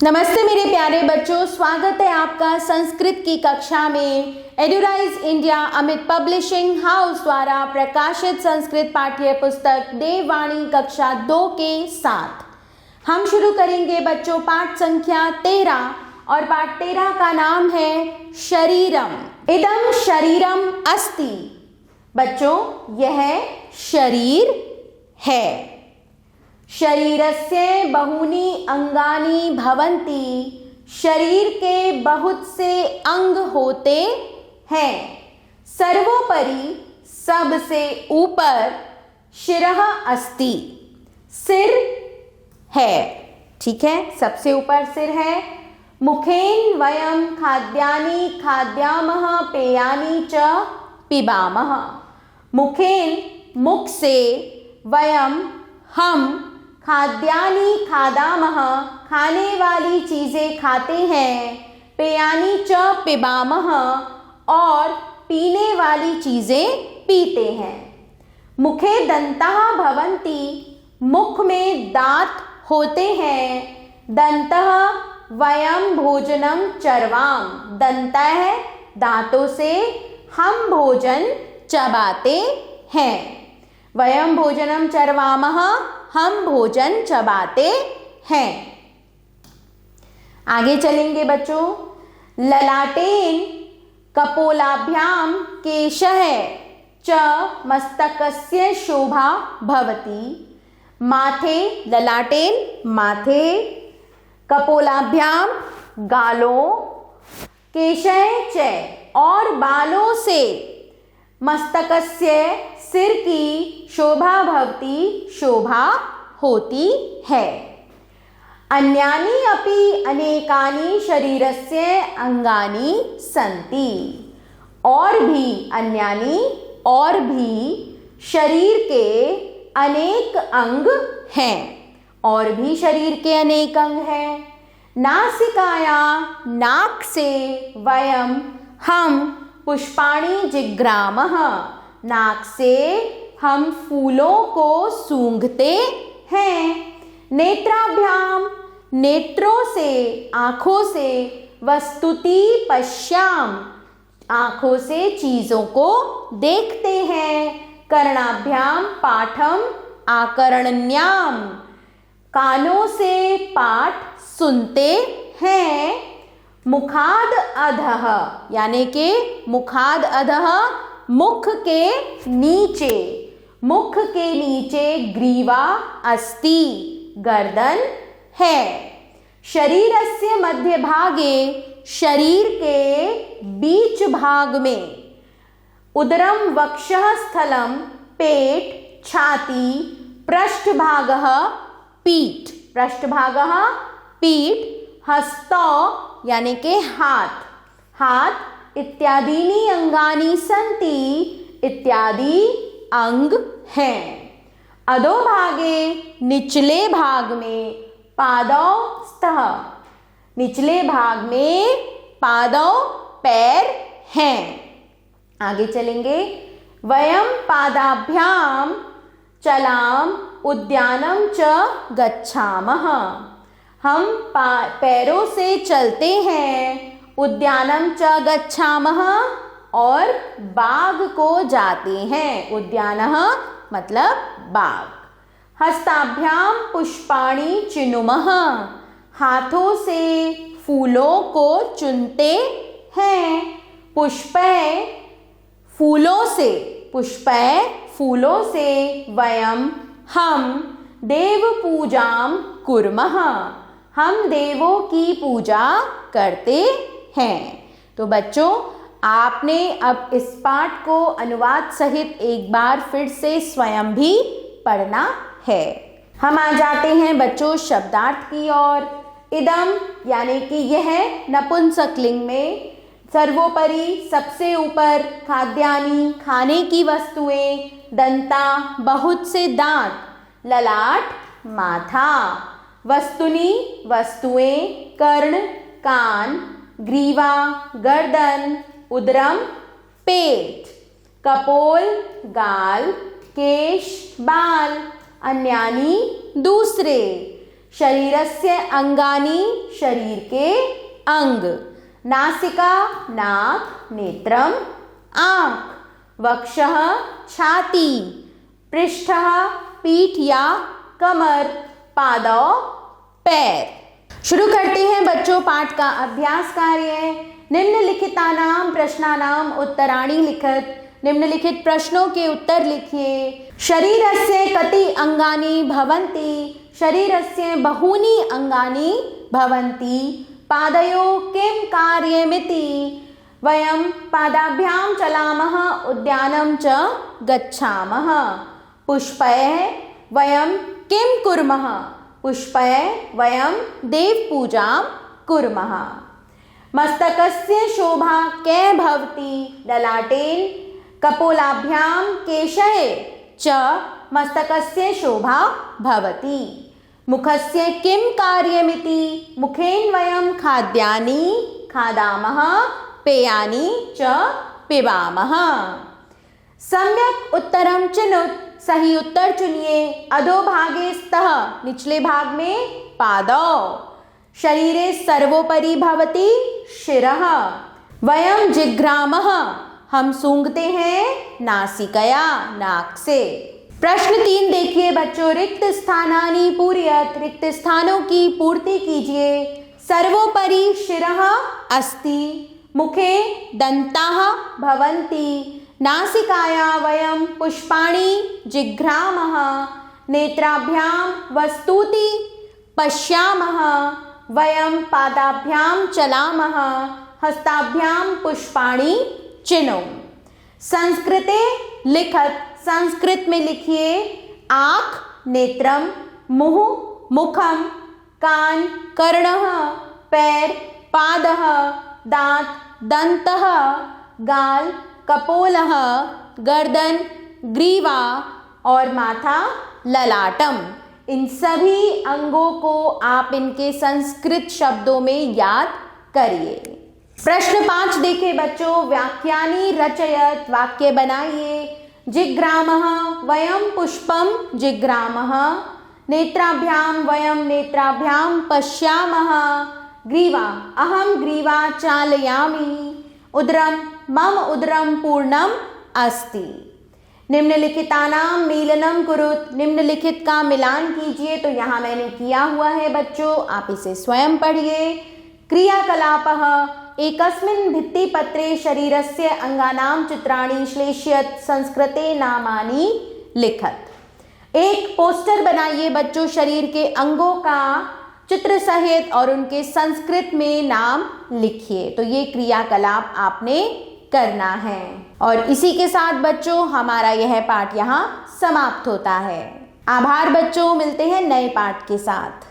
नमस्ते मेरे प्यारे बच्चों, स्वागत है आपका संस्कृत की कक्षा में। एडुराइज इंडिया अमित पब्लिशिंग हाउस द्वारा प्रकाशित संस्कृत पाठ्य पुस्तक देववाणी कक्षा 2 के साथ हम शुरू करेंगे बच्चों पाठ संख्या 13 और पाठ 13 का नाम है शरीरम। इदम शरीरम अस्ति। बच्चों यह शरीर है। शरीरस्य बहूनि अंगानि भवन्ति। शरीर के बहुत से अंग होते हैं। सर्वोपरि सबसे ऊपर शिरः अस्ति। सिर है। ठीक है, सबसे ऊपर सिर है। मुखेन वयं खाद्यानि खाद्यामः पेयानि च पिबामः। मुखेन मुख से वयं हम खाद्यानि खादामः खाने वाली चीज़ें खाते हैं। पेयानि च पिबामः और पीने वाली चीज़ें पीते हैं। मुखे दंताः भवन्ति। मुख में दांत होते हैं। दंतः वयं भोजनं चर्वाम। दंता है दांतों से हम भोजन चबाते हैं। वयं भोजनं चर्वामः हम भोजन चबाते हैं। आगे चलेंगे बच्चों। ललाटेन कपोलाभ्याम केशः च मस्तकस्य शोभा भवति। माथे, ललाटेन माथे, कपोलाभ्याम गालों, केशः च और बालों से, मस्तकस्य सिर की शोभा भवति शोभा होती है। अन्यानि अपि अनेकानि शरीरस्य अंगानि सन्ति। और भी अन्यानि और भी शरीर के अनेक अंग हैं। और भी शरीर के अनेक अंग हैं। नासिकाया नाक से वयं हम पुष्पाणि जिघ्रामः। नाक से हम फूलों को सूंघते हैं। नेत्राभ्याम नेत्रों से आँखों से, वस्तुति पश्याम आँखों से चीज़ों को देखते हैं। कर्णाभ्याम पाठम आकर्ण्यम कानों से पाठ सुनते हैं। मुखाद अधः यानी कि मुखाद अधः मुख के नीचे, मुख के नीचे ग्रीवा अस्ति गर्दन है। शरीरस्य मध्य भागे शरीर के बीच भाग में, उदरम वक्षः स्थलम पेट छाती, पृष्ठभागः पीठ, पृष्ठभागः पीठ, हस्तौ यानी के हाथ, हाथ इत्यादीनि अंगानि सन्ति इत्यादि अंग हैं। अधोभागे निचले भाग में पादौ स्तः, निचले भाग में पादौ पैर हैं। आगे चलेंगे। वयं पादाभ्याम चलाम उद्यानं च गच्छामः। हम पैरों से चलते हैं। उद्यानं च गच्छामः और बाग को जाते हैं। उद्यानः मतलब बाग। हस्ताभ्याम पुष्पाणि चिनुमः। हाथों से फूलों को चुनते हैं। पुष्पै फूलों से, पुष्पै फूलों से वयं हम देव पूजां कुर्मः। हम देवों की पूजा करते हैं। तो बच्चों आपने अब इस पाठ को अनुवाद सहित एक बार फिर से स्वयं भी पढ़ना है। हम आ जाते हैं बच्चों शब्दार्थ की ओर। इदम यानी कि यह नपुंसकलिंग में, सर्वोपरि सबसे ऊपर, खाद्यानि खाने की वस्तुएं, दंता बहुत से दांत, ललाट माथा, वस्तुनि वस्तुएं, कर्ण कान, ग्रीवा गर्दन, उदरम पेट, कपोल गाल, केश बाल, अन्यानि दूसरे, शरीरस्य अंगानि, शरीर के अंग। नासिका, नाक, नेत्रम, आँख। वक्षः, छाती। पृष्ठः, पीठ या कमर। पादौ, पैर। शुरू करते हैं बच्चों पाठ का अभ्यास कार्य। निम्नलिखितानां प्रश्नानां उत्तराणि लिखत। निम्नलिखित प्रश्नों के उत्तर लिखिए। शरीरस्य कति अंगानि भवन्ति? शरीरस्य बहूनि अंगानि भवन्ति। पादयोः किं कार्यमिति? वयं पादाभ्यां चलामः, उद्यानं च गच्छामः। पुष्पैः वयं किं कुर्मः? पुष्पैः वयं देवपूजां कुर्मः। मस्तकस्य शोभा के भवति? ललाटेन, कपोलाभ्यां, केशे च मस्तकस्य शोभा भवति। मुखस्य किं कार्यमिति? मुखेन वयं खाद्यानि खादामः, पेयानि च पिबामः। सम्यक् उत्तरं चिनुत। सही उत्तर चुनिए। अधोभागे स्तः, निचले भाग में पादौ। शरीरे सर्वोपरि भवति शिरः। वयं जिघ्रामः, हम सूंघते हैं नासिकया, नाक से। प्रश्न 3 देखिए बच्चों। रिक्त स्थानानि पूरयत। रिक्त स्थानों की पूर्ति कीजिए। सर्वोपरि शिरः अस्ति। मुखे दन्ताः भवन्ति। नासिकाया वयं पुष्पाणि जिघ्रामः। नेत्राभ्यां वस्तूनि पश्यामः। वयं पादाभ्यां चलामः। हस्ताभ्यां पुष्पाणि चिनोम। संस्कृते लिखत। संस्कृत में लिखिए। आँख, नेत्रम, मुँह, मुखम, कान, कर्णः, पैर, पादः, दांत, दंतः, गाल, कपोलः, गर्दन, ग्रीवा और माथा ललाटम। इन सभी अंगों को आप इनके संस्कृत शब्दों में याद करिए। प्रश्न 5 देखें बच्चों। वाक्यानि रचयत। वाक्य बनाइए। जिघ्रामः वयं पुष्पं जिघ्रामः। नेत्राभ्यां वयं नेत्राभ्यां पश्यामः। ग्रीवा अहं ग्रीवा चालयामि। उदरं मम उदरं पूर्णम् अस्ति। निम्नलिखितानां मेलनं कुरुत। निम्नलिखित का मिलान कीजिए। तो यहाँ मैंने किया हुआ है बच्चों, आप इसे स्वयं पढ़िए। क्रियाकलापः एकस्मिन् भित्तिपत्रे शरीरस्य अंगानां चित्राणि श्लेषयत। संस्कृते नामानि लिखत। एक पोस्टर बनाइए बच्चों शरीर के अंगों का चित्र सहित और उनके संस्कृत में नाम लिखिए। तो ये क्रियाकलाप आपने करना है। और इसी के साथ बच्चों हमारा यह पाठ यहाँ समाप्त होता है। आभार बच्चों, मिलते हैं नए पाठ के साथ।